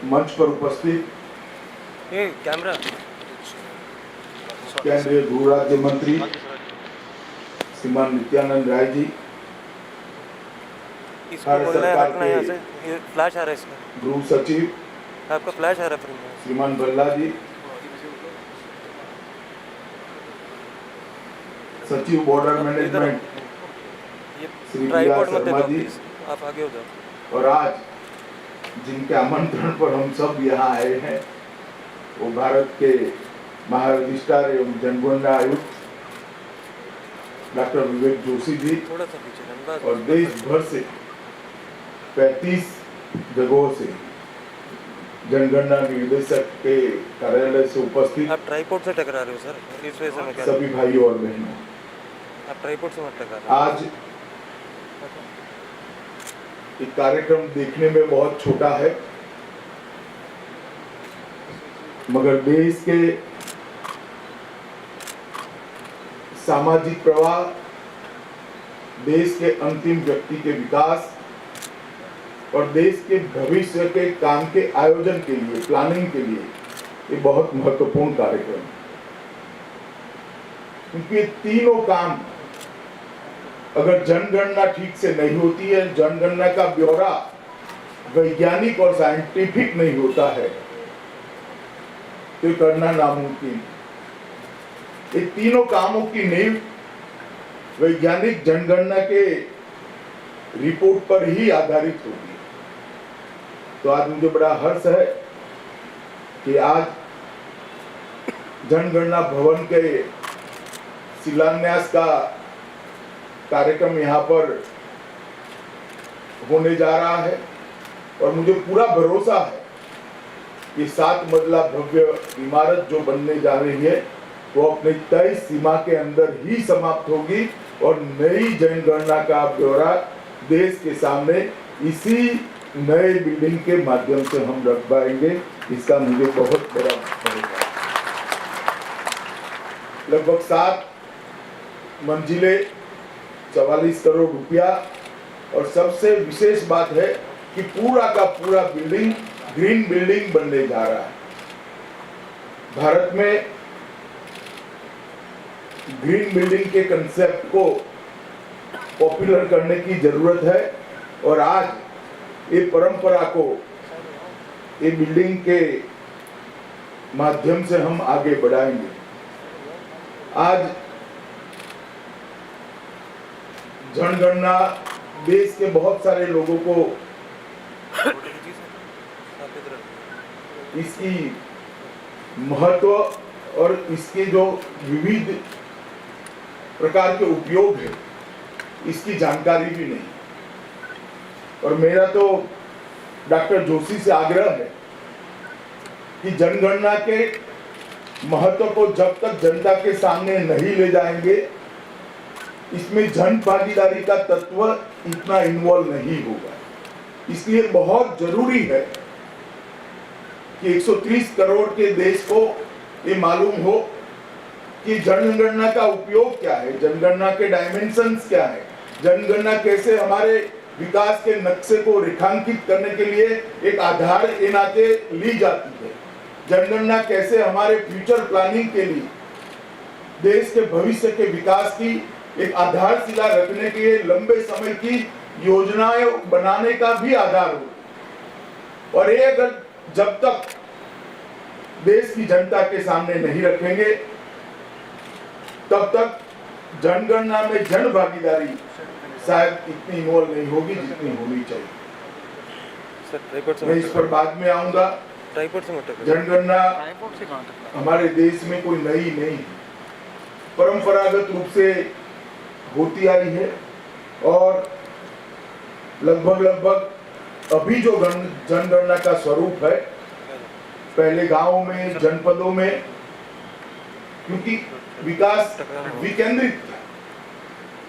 मंच पर उपस्थित कैमरा केंद्रीय गृह राज्य मंत्री श्रीमान नित्यानंद राय जी, इसको भारत बोलना है सरकार हटना के यहाँ से। ये फ्लैश आ रहा है इसका, गृह सचिव आपका फ्लैश आ रहा है फिर में। श्रीमान भल्ला जी, सचिव बॉर्डर इधर मैनेजमेंट ये श्री बी आर ट्राइपॉड मत शर्मा देखो जी, प्लीज, आप आगे हो जाओ। और आज जिनके आमंत्रण पर हम सब यहाँ आए हैं वो भारत के महारजिस्ट्रार एवं जनगणना आयुक्त डॉक्टर विवेक जोशी जी थोड़ा सा पीछे अंदाज और देश भर से 35 जगहों से जनगणना निदेशक के कार्यालय से उपस्थित आप ट्राइपॉड से टकरा रहे हो सर, इस वजह से मैं कह रहा सभी भाइयों और बहनों, हूँ आप ट्राइपॉड से मत टकरा रहे हो। आज ये कार्यक्रम देखने में बहुत छोटा है मगर देश के सामाजिक प्रवाह, देश के अंतिम व्यक्ति के विकास और देश के भविष्य के काम के आयोजन के लिए, प्लानिंग के लिए ये बहुत महत्वपूर्ण कार्यक्रम है, क्योंकि तीनों काम अगर जनगणना ठीक से नहीं होती है, जनगणना का ब्यौरा वैज्ञानिक और साइंटिफिक नहीं होता है तो करना नामुमकिन। ये तीनों कामों की नींव वैज्ञानिक जनगणना के रिपोर्ट पर ही आधारित होगी। तो आज मुझे बड़ा हर्ष है कि आज जनगणना भवन के शिलान्यास का कार्यक्रम यहाँ पर होने जा रहा है और मुझे पूरा भरोसा है कि 7 मंजिला भव्य इमारत जो बनने जा रही है वो अपने तय सीमा के अंदर ही समाप्त होगी और नई जनगणना का ब्यौरा देश के सामने इसी नए बिल्डिंग के माध्यम से हम रख पाएंगे। इसका मुझे बहुत बड़ा भरोसा है। लगभग 7 मंजिले, 44 करोड़ रुपया और सबसे विशेष बात है कि पूरा का पूरा बिल्डिंग ग्रीन बिल्डिंग बनने जा रहा है। भारत में ग्रीन बिल्डिंग के कंसेप्ट को पॉपुलर करने की जरूरत है और आज ये परंपरा को ये बिल्डिंग के माध्यम से हम आगे बढ़ाएंगे। आज जनगणना देश के बहुत सारे लोगों को इसकी महत्व और इसके जो विविध प्रकार के उपयोग है इसकी जानकारी भी नहीं। और मेरा तो डॉक्टर जोशी से आग्रह है कि जनगणना के महत्व को जब तक जनता के सामने नहीं ले जाएंगे, इसमें जन भागीदारी का तत्व इतना इन्वॉल्व नहीं होगा। इसलिए बहुत जरूरी है कि 130 करोड़ के देश को ये मालूम हो कि जनगणना का उपयोग क्या है, जनगणना के डायमेंशंस क्या है, जनगणना कैसे हमारे विकास के नक्शे को रेखांकित करने के लिए एक आधार के नाते ली जाती है, जनगणना कैसे हमारे फ्यूचर प्लानिंग के लिए देश के भविष्य के विकास की एक आधारशिला रखने के लिए लंबे समय की योजनाएं बनाने का भी आधार हो। और ये अगर जब तक देश की जनता के सामने नहीं रखेंगे तब तक जनगणना में जन भागीदारी शायद इतनी इन्वॉल्व नहीं होगी जितनी होनी चाहिए। मैं इस पर बाद में आऊंगा। जनगणना हमारे देश में कोई नई नहीं है, परंपरागत रूप से होती आई है और लगभग अभी जो जनगणना का स्वरूप है, पहले गांवों में, जनपदों में, क्योंकि विकास विकेंद्रित था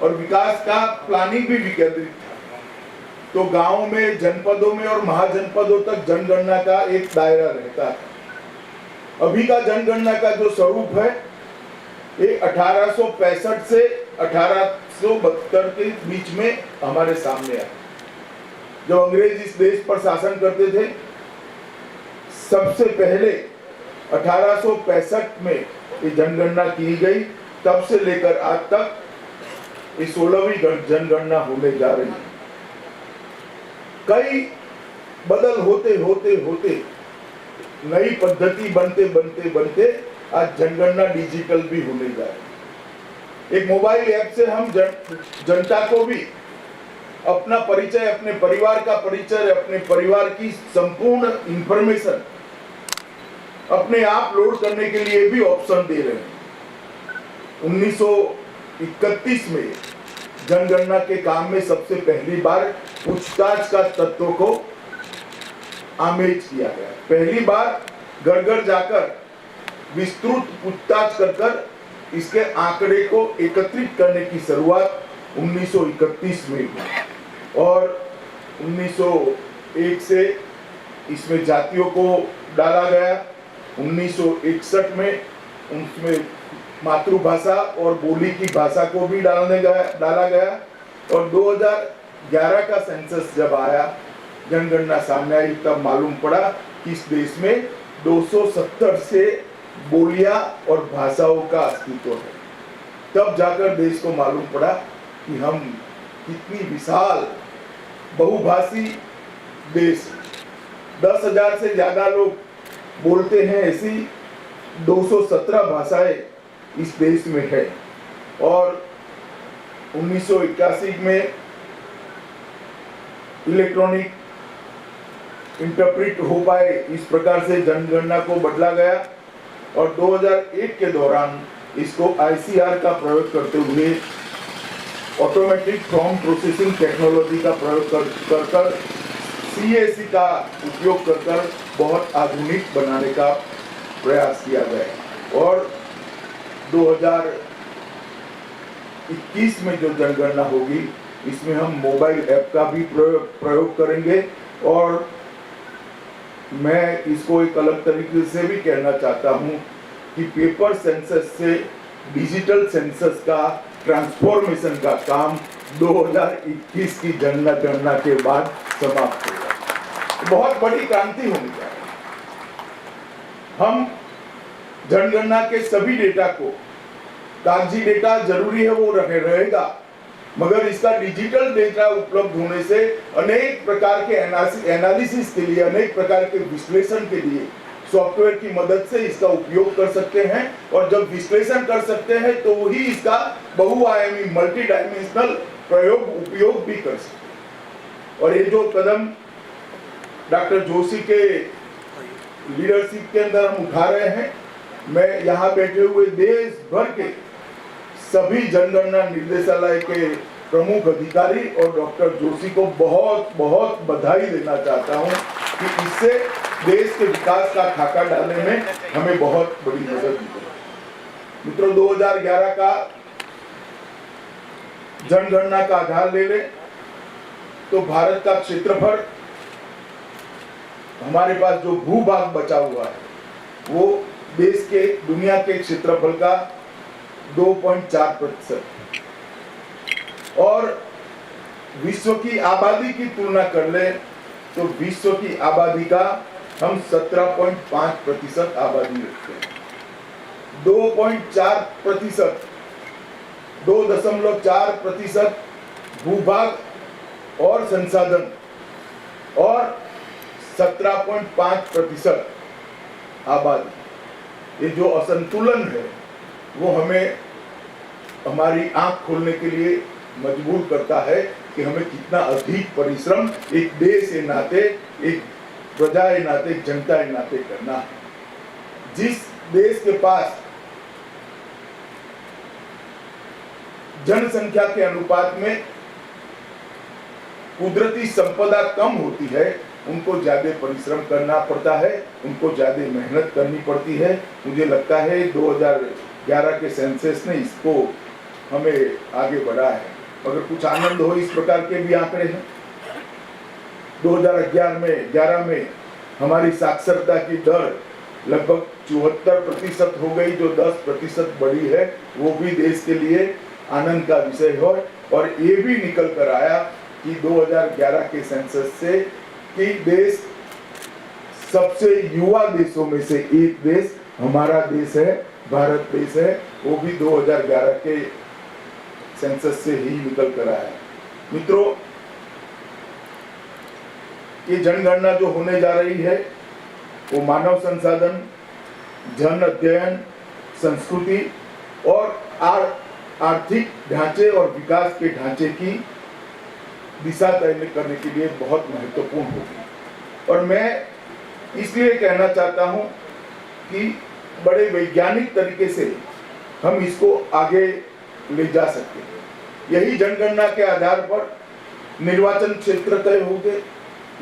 और विकास का प्लानिंग भी विकेंद्रित था, तो गांवों में, जनपदों में और महाजनपदों तक जनगणना का एक दायरा रहता है। अभी का जनगणना का जो स्वरूप है ये 1865 से 1872 के बीच में हमारे सामने आया। जब अंग्रेज इस देश पर शासन करते थे सबसे पहले 1865 में ये जनगणना की गई, तब से लेकर आज तक ये 16वीं जनगणना होने जा रही है। कई बदल होते होते होते नई पद्धति बनते बनते बनते आज जनगणना डिजिटल भी होने जा रही है। एक मोबाइल ऐप से हम जनता को भी अपना परिचय, अपने परिवार का परिचय, अपने परिवार की संपूर्ण इंफॉर्मेशन अपने आप लोड करने के लिए भी ऑप्शन दे रहे हैं। 1931 में जनगणना के काम में सबसे पहली बार पूछताछ का तत्व को आमेज किया गया। पहली बार घर घर जाकर विस्तृत पूछताछ कर इसके आंकड़े को एकत्रित करने की शुरुआत 1931 में हुई और 1901 से इसमें जातियों को डाला गया। 1961 में उसमें मातृभाषा और बोली की भाषा को भी डाला गया और 2011 का सेंसस जब आया, जनगणना सामने आई, तब मालूम पड़ा कि इस देश में 270 से बोलियां और भाषाओं का अस्तित्व है। तब जाकर देश को मालूम पड़ा कि हम कितनी विशाल बहुभाषी देश, 10,000 से ज्यादा लोग बोलते हैं, ऐसी 217 भाषाएं इस देश में है। और 1981 में इलेक्ट्रॉनिक इंटरप्रेट हो पाए, इस प्रकार से जनगणना को बदला गया और 2001 के दौरान इसको ICR का प्रयोग करते हुए, ऑटोमेटिक फॉर्म प्रोसेसिंग टेक्नोलॉजी का प्रयोग कर CAC का उपयोग कर बहुत आधुनिक बनाने का प्रयास किया गया। और 2021 में जो जनगणना होगी, इसमें हम मोबाइल ऐप का भी प्रयोग करेंगे और मैं इसको एक अलग तरीके से भी कहना चाहता हूं कि पेपर सेंसस से डिजिटल सेंसस का ट्रांसफॉर्मेशन का काम 2021 की जनगणना के बाद समाप्त होगा। बहुत बड़ी क्रांति होने जा रही है। हम जनगणना के सभी डेटा को, कागजी डेटा जरूरी है वो रहेगा, मगर इसका डिजिटल डेटा उपलब्ध होने से अनेक प्रकार के एनालिसिस के लिए, अनेक प्रकार के विश्लेषण के लिए सॉफ्टवेयर की मदद से इसका उपयोग कर सकते हैं और जब विश्लेषण कर सकते हैं तो ही इसका बहुआयामी मल्टी डायमेंशनल उपयोग भी कर सकते हैं। और ये जो कदम डॉक्टर जोशी के लीडरशिप के अंदर हम उठा रहे हैं, मैं यहाँ बैठे हुए देश भर के सभी जनगणना निर्देशालय के प्रमुख अधिकारी और डॉक्टर जोशी को बहुत बहुत बधाई देना चाहता हूँ कि इससे देश के विकास का खाका डालने में हमें बहुत बड़ी मदद मिली। मित्रों, 2011 का जनगणना का आधार ले ले तो भारत का क्षेत्रफल, हमारे पास जो भूभाग बचा हुआ है वो देश के, दुनिया के क्षेत्रफल का 2.4% और विश्व की आबादी की तुलना कर ले तो विश्व की आबादी का हम 17.5% आबादी रखते हैं। 2.4%, 2.4% भूभाग और संसाधन और 17.5% आबादी, ये जो असंतुलन है वो हमें, हमारी आंख खोलने के लिए मजबूर करता है कि हमें कितना अधिक परिश्रम एक देश के नाते, एक प्रजा के नाते, एक जनता के नाते करना है। जिस देश के पास जनसंख्या के अनुपात में कुदरती संपदा कम होती है, उनको ज्यादा परिश्रम करना पड़ता है, उनको ज्यादा मेहनत करनी पड़ती है। मुझे लगता है 2011 के सेंसस ने इसको हमें आगे बढ़ाया है। अगर कुछ आनंद हो, इस प्रकार के भी आंकड़े हैं। 2011 में हमारी साक्षरता की दर लगभग 74% हो गई, जो 10% बढ़ी है, वो भी देश के लिए आनंद का विषय हो। और ये भी निकल कर आया कि 2011 के सेंसस से कि देश सबसे युवा देशों में से एक देश हमारा देश है, भारत देश है। वो भी 2011 के सेंसस से ही निकल कर आया है। मित्रों, ये जनगणना जो होने जा रही है वो मानव संसाधन, जन अध्ययन, संस्कृति और आर्थिक ढांचे और विकास के ढांचे की दिशा तय करने के लिए बहुत महत्वपूर्ण होगी। और मैं इसलिए कहना चाहता हूं कि बड़े वैज्ञानिक तरीके से हम इसको आगे ले जा सकते हैं। यही जनगणना के आधार पर निर्वाचन क्षेत्र तय होंगे,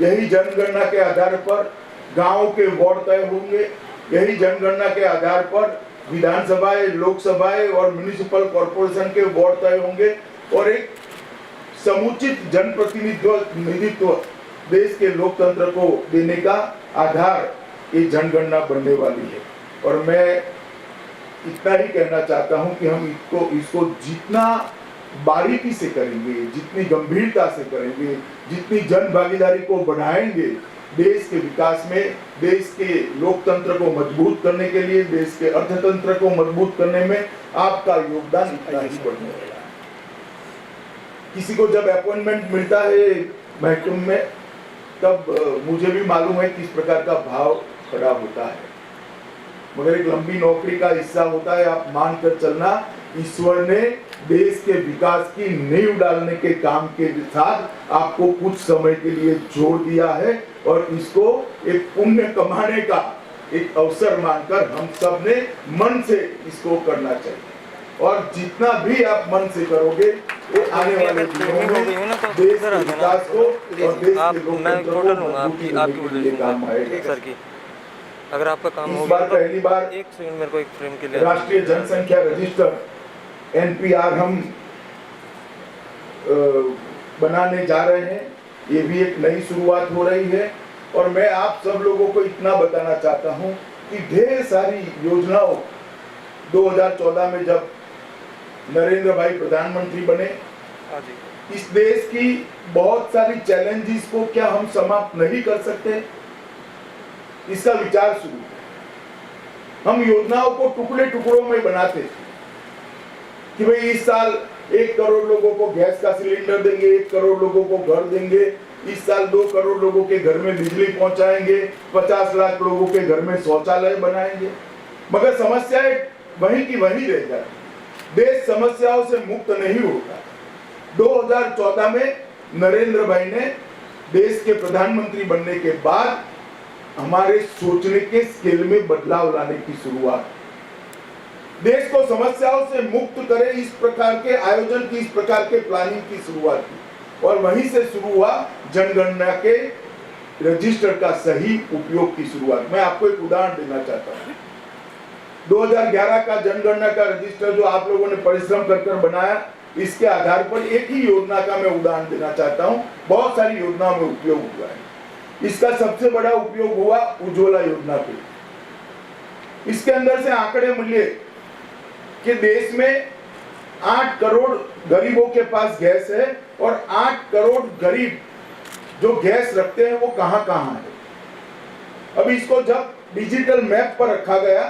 यही जनगणना के आधार पर गांव के वार्ड तय होंगे, यही जनगणना के आधार पर विधानसभाएं, लोकसभाएं और म्युनिसिपल कॉर्पोरेशन के वार्ड तय होंगे और एक समुचित जनप्रतिनिधित्व देश के लोकतंत्र को देने का आधार ये जनगणना बनने वाली है। और मैं इतना ही कहना चाहता हूं कि हम इसको जितना बारीकी से करेंगे, जितनी गंभीरता से करेंगे, जितनी जन भागीदारी को बढ़ाएंगे, देश के विकास में, देश के लोकतंत्र को मजबूत करने के लिए, देश के अर्थतंत्र को मजबूत करने में आपका योगदान इतना ही बढ़ने वाला है। किसी को जब अपॉइंटमेंट मिलता है महकमे में, तब मुझे भी मालूम है किस प्रकार का भाव खड़ा होता है, मगर एक लंबी नौकरी का हिस्सा होता है। आप मानकर चलना, ईश्वर ने देश के विकास की नींव डालने के काम के साथ आपको कुछ समय के लिए जोड़ दिया है और इसको एक पुण्य कमाने का एक अवसर मानकर हम सब ने मन से इसको करना चाहिए। और जितना भी आप मन से करोगे, वो आने वाले दिनों में देश के विकास को और देश के लोकतंत्र को मजबूती देने के लिए काम आएगा। सर की अगर आपका काम इस हो बार गया पहली बार एक सेकंड मेरे को एक फ्रेम के लिए राष्ट्रीय जनसंख्या रजिस्टर NPR हम बनाने जा रहे हैं। ये भी एक नई शुरुआत हो रही है और मैं आप सब लोगों को इतना बताना चाहता हूं कि ढेर सारी योजनाओं 2014 में जब नरेंद्र भाई प्रधानमंत्री बने, इस देश की बहुत सारी चैलेंजेस को क्या हम समाप्त नहीं कर सकते, इसका विचार शुरू। हम योजनाओं को टुकड़े टुकड़ों में बनाते थे कि भाई इस साल 1 करोड़ लोगों को गैस का सिलेंडर देंगे, 1 करोड़ लोगों को घर देंगे, इस साल 2 करोड़ लोगों के घर में बिजली पहुंचाएंगे, 50 लाख लोगों के घर में शौचालय बनाएंगे, मगर समस्याएं वहीं की वहीं रह जाती। देश समस्याओं से मुक्त नहीं होता। 2014 में नरेंद्र भाई ने देश के प्रधानमंत्री बनने के बाद हमारे सोचने के स्केल में बदलाव लाने की शुरुआत, देश को समस्याओं से मुक्त करे इस प्रकार के आयोजन की, इस प्रकार के प्लानिंग की शुरुआत की और वहीं से शुरू हुआ जनगणना के रजिस्टर का सही उपयोग की शुरुआत। मैं आपको एक उदाहरण देना चाहता हूं। 2011 का जनगणना का रजिस्टर जो आप लोगों ने परिश्रम कर बनाया, इसके आधार पर एक ही योजना का मैं उदाहरण देना चाहता हूं। बहुत सारी योजनाओं में उपयोग हुआ है। इसका सबसे बड़ा उपयोग हुआ उज्ज्वला योजना पे। इसके अंदर से आंकड़े मिले कि देश में 8 करोड़ गरीबों के पास गैस है और 8 करोड़ गरीब जो गैस रखते हैं वो कहां कहां है। अब इसको जब डिजिटल मैप पर रखा गया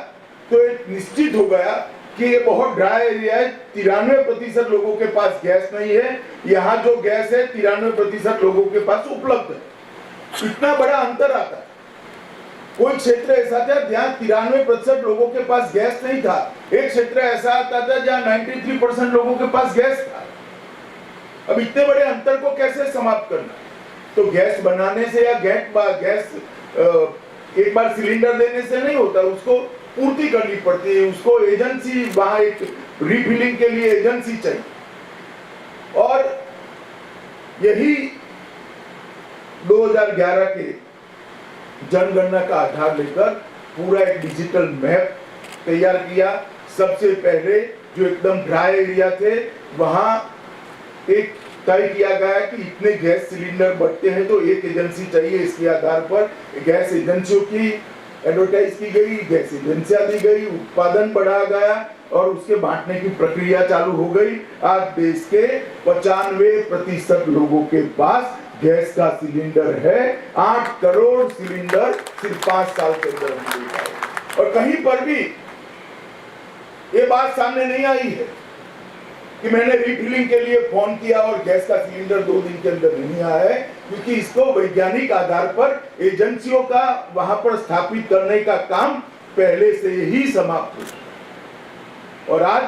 तो एक निश्चित हो गया कि ये बहुत ड्राई एरिया है, 93% लोगों के पास गैस नहीं है। यहाँ जो गैस है 93% लोगों के पास उपलब्ध है। इतना बड़ा अंतर आता है। कोई क्षेत्र ऐसा था जहाँ 93% लोगों के पास गैस नहीं था, एक क्षेत्र ऐसा आता था जहाँ 93% लोगों के पास गैस था। अब इतने बड़े अंतर को कैसे समाप्त करना? तो गैस बनाने से या गैस एक बार सिलेंडर देने से नहीं होता, उसको पूर्ति करनी पड़ती है, उसको एजेंसी, वहां एक रिफिलिंग के लिए एजेंसी चाहिए। और यही 2011 के जनगणना का आधार लेकर पूरा एक डिजिटल मैप तैयार किया। सबसे पहले जो एकदम ड्राई एरिया थे वहां एक तय किया गया कि इतने गैस सिलेंडर बढ़ते हैं तो एक एजेंसी चाहिए। इसके आधार पर गैस एजेंसियों की एडवर्टाइज की गई, गैस एजेंसियां दी गई, उत्पादन बढ़ाया गया और उसके बांटने की प्रक्रिया चालू हो गई। आज देश के 95% लोगों के पास गैस का सिलेंडर है। 8 करोड़ सिलेंडर सिर्फ 5 साल के अंदर हम दे पाए। और कहीं पर भी ये बात सामने नहीं आई है कि मैंने रिफिलिंग के लिए फोन किया और गैस का सिलेंडर 2 दिन के अंदर नहीं आया है, क्योंकि इसको वैज्ञानिक आधार पर एजेंसियों का वहां पर स्थापित करने का काम पहले से ही समाप्त हो चुका। और आज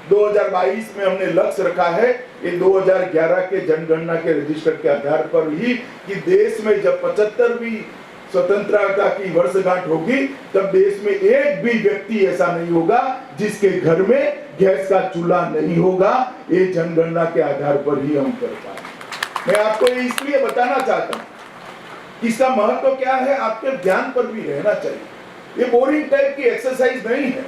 2022 में हमने लक्ष्य रखा है ये 2011 के जनगणना के रजिस्टर के आधार पर ही कि देश में जब 75वीं स्वतंत्रता की वर्षगांठ होगी तब देश में एक भी व्यक्ति ऐसा नहीं होगा जिसके घर में गैस का चूल्हा नहीं होगा। ये जनगणना के आधार पर ही हम कर पाएंगे। मैं आपको ये इसलिए बताना चाहता हूँ कि इसका महत्व क्या है, आपके ध्यान पर भी रहना चाहिए। ये बोरिंग टाइप की एक्सरसाइज नहीं है।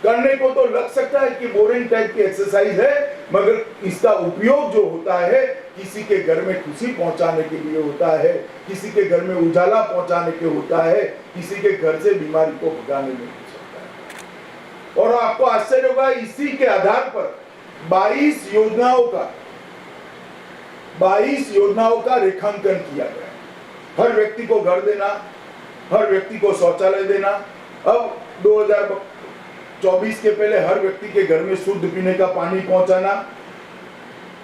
करने को तो लग सकता है कि बोरिंग टाइप की एक्सरसाइज है, मगर इसका उपयोग जो होता है किसी के घर में खुशी पहुंचाने के लिए होता है, किसी के घर में उजाला पहुंचाने के होता है, किसी के घर से बीमारी को भगाने में हो सकता है। और आपको आश्चर्य होगा, इसी के आधार पर 22 योजनाओं का रेखांकन किया गया। हर व्यक्ति को घर देना, हर व्यक्ति को शौचालय देना। अब 2024 के पहले हर व्यक्ति के घर में शुद्ध पीने का पानी पहुंचाना,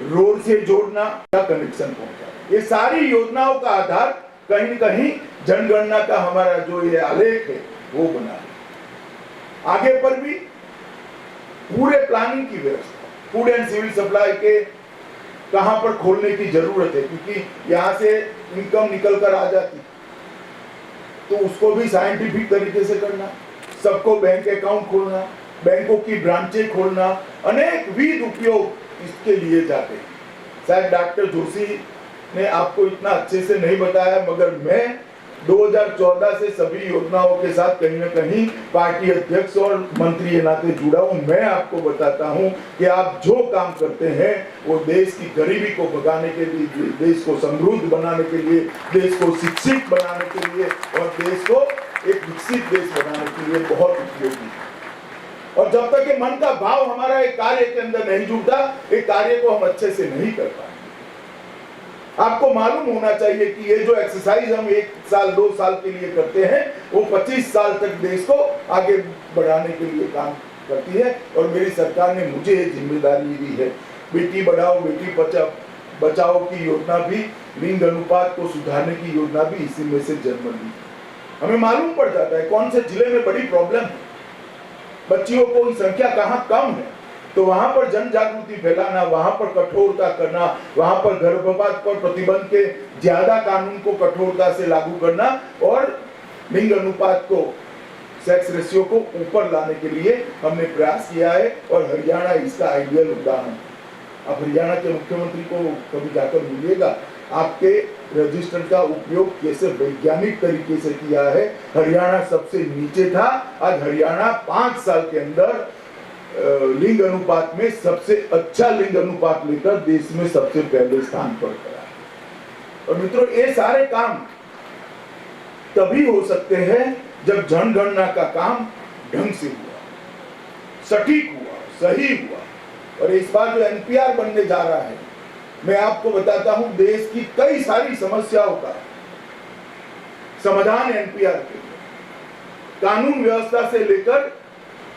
रोड से जोड़ना या कनेक्शन पहुंचाना, ये सारी योजनाओं का आधार कहीं न कहीं जनगणना का हमारा जो ये आलेख है वो बना है। आगे पर भी पूरे प्लानिंग की व्यवस्था, फूड एंड सिविल सप्लाई के कहां पर खोलने की जरूरत है, क्योंकि यहां से इनकम निकल कर आ जाती, तो उसको भी साइंटिफिक तरीके से करना, सबको बैंक अकाउंट खोलना, बैंकों की ब्रांचें खोलना, अनेक विध उपयोग इसके लिए जाते हैं। शायद डॉक्टर जोशी ने आपको इतना अच्छे से नहीं बताया, मगर मैं 2014 से सभी योजनाओं के साथ कहीं न कहीं पार्टी अध्यक्ष और मंत्री के नाते जुड़ा हूं। मैं आपको बताता हूं कि आप जो काम करते हैं वो देश की गरीबी को भगाने के लिए, देश को समृद्ध बनाने के लिए, देश को शिक्षित बनाने के लिए और देश को एक विकसित देश बनाने के लिए बहुत उपयोगी है। और जब तक ये मन का भाव हमारा एक कार्य के अंदर नहीं जुड़ता, एक कार्य को हम अच्छे से नहीं कर पाएंगे। आपको मालूम होना चाहिए कि ये जो एक्सरसाइज हम 1 साल 2 साल के लिए करते हैं वो 25 साल तक देश को आगे बढ़ाने के लिए काम करती है। और मेरी सरकार ने मुझे ये जिम्मेदारी दी है। बेटी बढ़ाओ बेटी बचाओ की योजना भी, लिंग अनुपात को सुधारने की योजना भी इसी में से जन्म ली। हमें मालूम पड़ जाता है कौन से जिले में बड़ी प्रॉब्लम है, बच्चियों की संख्या कहाँ कम है, तो वहां पर जन जागृति फैलाना, वहां पर कठोरता करना, वहां पर गर्भपात पर प्रतिबंध के ज्यादा कानून को कठोरता से लागू करना और लिंग अनुपात को, सेक्स रेशियो को ऊपर लाने के लिए हमने प्रयास किया है। और हरियाणा इसका आइडियल उदाहरण। आप हरियाणा के मुख्यमंत्री को कभी जाकर मिलिएगा, आपके रजिस्टर का उपयोग कैसे वैज्ञानिक तरीके से किया है। हरियाणा सबसे नीचे था, आज हरियाणा 5 साल के अंदर लिंग अनुपात में सबसे अच्छा लिंग अनुपात लेकर देश में सबसे पहले स्थान पर खड़ा। और मित्रों, ये सारे काम तभी हो सकते हैं जब जनगणना का काम ढंग से हुआ, सटीक हुआ, सही हुआ। और इस बार जो एनपीआर बनने जा रहा है, मैं आपको बताता हूं देश की कई सारी समस्याओं का समाधान एनपीआर के कानून व्यवस्था से लेकर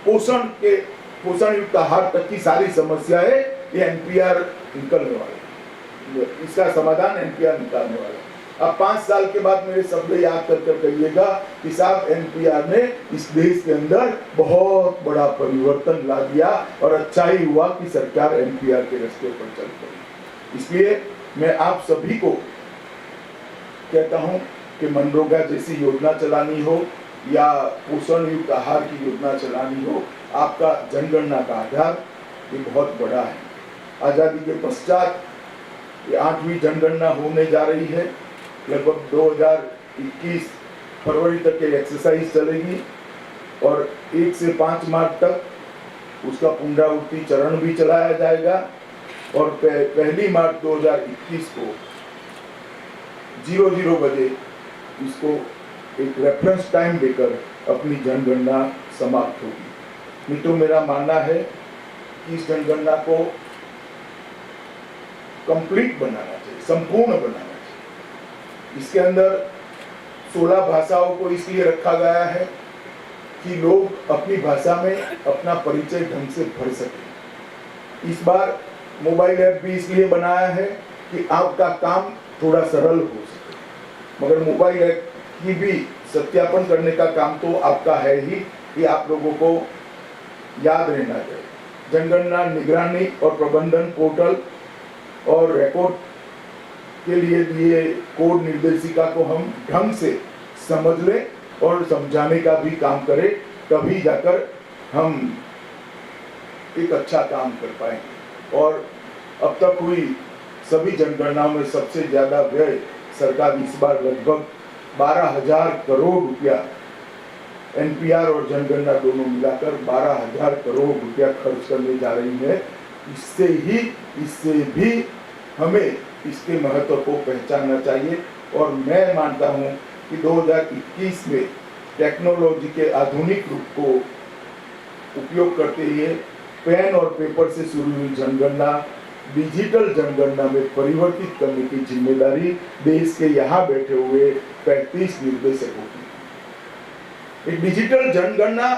पोषण युक्त आहार तक की सारी समस्याएं ये एनपीआर निकलने वाले, इसका समाधान एनपीआर निकालने वाला। अब 5 साल के बाद मेरे शब्द याद कर कहिएगा कि साहब एनपीआर ने इस देश के अंदर बहुत बड़ा परिवर्तन ला दिया और अच्छा ही हुआ कि सरकार एनपीआर के रास्ते पर चल पड़ी। इसलिए मैं आप सभी को कहता हूं कि मनरेगा जैसी योजना चलानी हो या पोषण युक्त आहार की योजना चलानी हो, आपका जनगणना का आधार ये बहुत बड़ा है। आज़ादी के पश्चात ये 8वीं जनगणना होने जा रही है। लगभग 2021 फरवरी तक ये एक्सरसाइज चलेगी और 1 से 5 मार्च तक उसका पुनरावृत्ति चरण भी चलाया जाएगा। और 1 मार्च 2021 को 00 बजे इसको एक रेफरेंस टाइम देकर अपनी जनगणना समाप्त होगी। मित्रों, मेरा मानना है कि इस जनगणना को कंप्लीट बनाना चाहिए, संपूर्ण बनाना चाहिए। इसके अंदर 16 भाषाओं को इसलिए रखा गया है कि लोग अपनी भाषा में अपना परिचय ढंग से भर सकें। इस बार मोबाइल ऐप भी इसलिए बनाया है कि आपका काम थोड़ा सरल हो सके, मगर मोबाइल ऐप की भी सत्यापन करने का काम तो आपका है ही, कि आप लोगों को याद रहना चाहिए। जनगणना निगरानी और प्रबंधन पोर्टल और रिकॉर्ड के लिए दिए कोड निर्देशिका को हम ढंग से समझ लें और समझाने का भी काम करें, तभी जाकर हम एक अच्छा काम कर पाएंगे। और अब तक हुई सभी जनगणनाओं में सबसे ज्यादा व्यय सरकार इस बार लगभग 12,000 करोड़ रुपया एनपीआर और जनगणना दोनों मिलाकर 12,000 करोड़ रुपया खर्च करने जा रही है। इससे भी हमें इसके महत्व को पहचानना चाहिए। और मैं मानता हूं कि 2021 में टेक्नोलॉजी के आधुनिक रूप को उपयोग करते हुए पेन और पेपर से शुरू हुई जनगणना डिजिटल जनगणना में परिवर्तित करने की जिम्मेदारी देश के यहाँ बैठे हुए 35 निर्देशकों की। एक डिजिटल जनगणना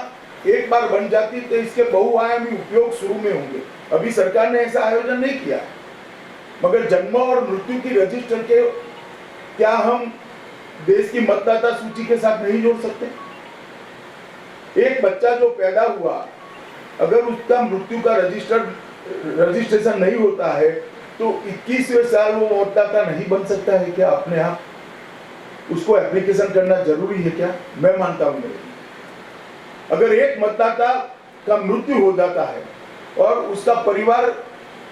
एक बार बन जाती तो इसके बहुआयामी उपयोग शुरू में होंगे। अभी सरकार ने ऐसा आयोजन नहीं किया, मगर जन्म और मृत्यु की रजिस्टर के क्या हम देश की मतदाता सूची के साथ नहीं जोड़ सकते? एक बच्चा जो पैदा हुआ, अगर उसका मृत्यु का रजिस्ट्रेशन नहीं होता है तो 21वें साल वो मतदाता नहीं बन सकता है क्या अपने आप? उसको एप्लीकेशन करना जरूरी है क्या? मैं मानता हूं नहीं। अगर एक मतदाता का मृत्यु हो जाता है और उसका परिवार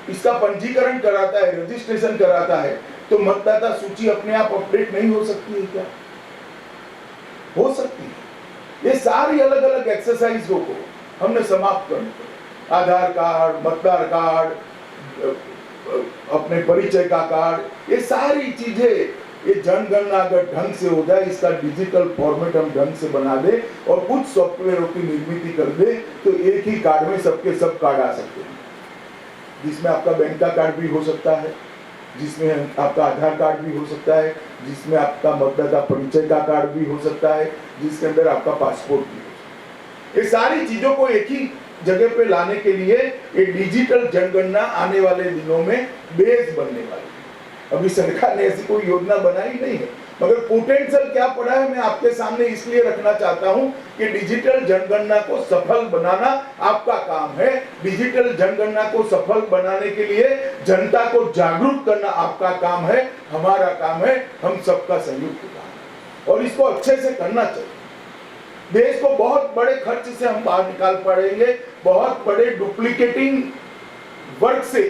इसका पंजीकरण कराता है, रजिस्ट्रेशन कराता है, तो मतदाता सूची अपने आप अपडेट नहीं हो सकती है क्या? हो सकती है। ये सारी अलग अलग एक्सरसाइजों को हमने समाप्त करना है। आधार कार्ड, मतदार कार्ड, अपने परिचय का कार्ड, ये सारी चीजें, ये जनगणना अगर ढंग से हो जाए, इसका डिजिटल फॉर्मेट हम ढंग से बना दे और कुछ सॉफ्टवेयरों की निर्मित कर दे, तो एक ही कार्ड में सबके सब कार्ड आ सकते हैं, जिसमें आपका बैंक का कार्ड भी हो सकता है, जिसमें आपका आधार कार्ड भी हो सकता है, जिसमें आपका मतदाता परिचय का कार्ड भी हो सकता है, जिसके अंदर आपका पासपोर्ट भी हो सकता है। ये सारी चीजों को एक ही जगह पे लाने के लिए ये डिजिटल जनगणना आने वाले दिनों में बेस बनने वाली है। अभी सरकार ने ऐसी कोई योजना बनाई नहीं है, मगर पोटेंशियल क्या पड़ा है मैं आपके सामने इसलिए रखना चाहता हूं कि डिजिटल जनगणना को सफल बनाना आपका काम है। डिजिटल जनगणना को सफल बनाने के लिए जनता को जागरूक करना आपका काम है, हमारा काम है, हम सबका संयुक्त काम है और इसको अच्छे से करना चाहिए। देश को बहुत बड़े खर्च से हम बाहर निकाल पड़ेंगे, बहुत बड़े डुप्लीकेटिंग वर्क से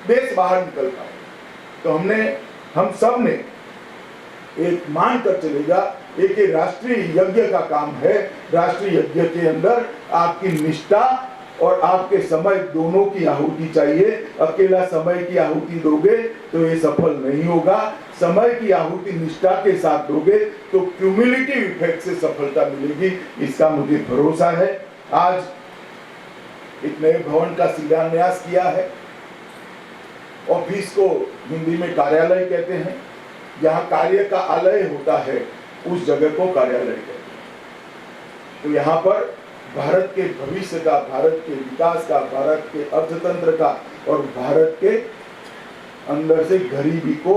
देश बाहर निकल पाएगा। तो हम सब ने एक मान कर चलेगा, एक राष्ट्रीय यज्ञ का काम है। राष्ट्रीय यज्ञ के अंदर आपकी निष्ठा और आपके समय दोनों की आहुति चाहिए। अकेला समय की आहुति दोगे तो ये सफल नहीं होगा। समय की आहुति निष्ठा के साथ दोगे तो क्यूमुलेटिव इफेक्ट से सफलता मिलेगी, इसका मुझे भरोसा है। आज एक नए भवन का शिलान्यास किया है। ऑफिस को हिंदी में कार्यालय कहते हैं, जहाँ कार्य का आलय होता है उस जगह को कार्यालय कहते हैं। तो यहाँ पर भारत के भविष्य का, भारत के विकास का, भारत के अर्थतंत्र का और भारत के अंदर से गरीबी को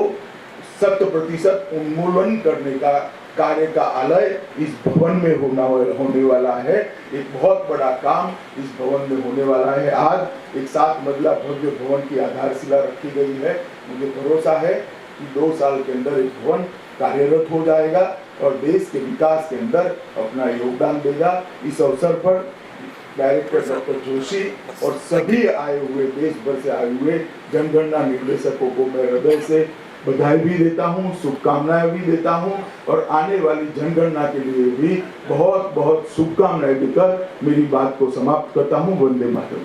100% उन्मूलन करने का कार्य का आलय इस भवन में होने वाला है। एक बहुत बड़ा काम इस भवन में होने वाला है। आज एक 7 मंजिला भव्य भवन की आधारशिला रखी गई है। मुझे भरोसा है कि 2 साल के अंदर एक भवन कार्यरत हो जाएगा और देश के विकास के अंदर अपना योगदान देगा। इस अवसर पर डायरेक्टर डॉक्टर जोशी और सभी आए हुए, देश भर से आए हुए जनगणना निर्देशकों को मैं हृदय से बधाई भी देता हूं, शुभकामनाएं भी देता हूं और आने वाली जनगणना के लिए भी बहुत बहुत शुभकामनाएं देकर मेरी बात को समाप्त करता हूं। वंदे मातरम।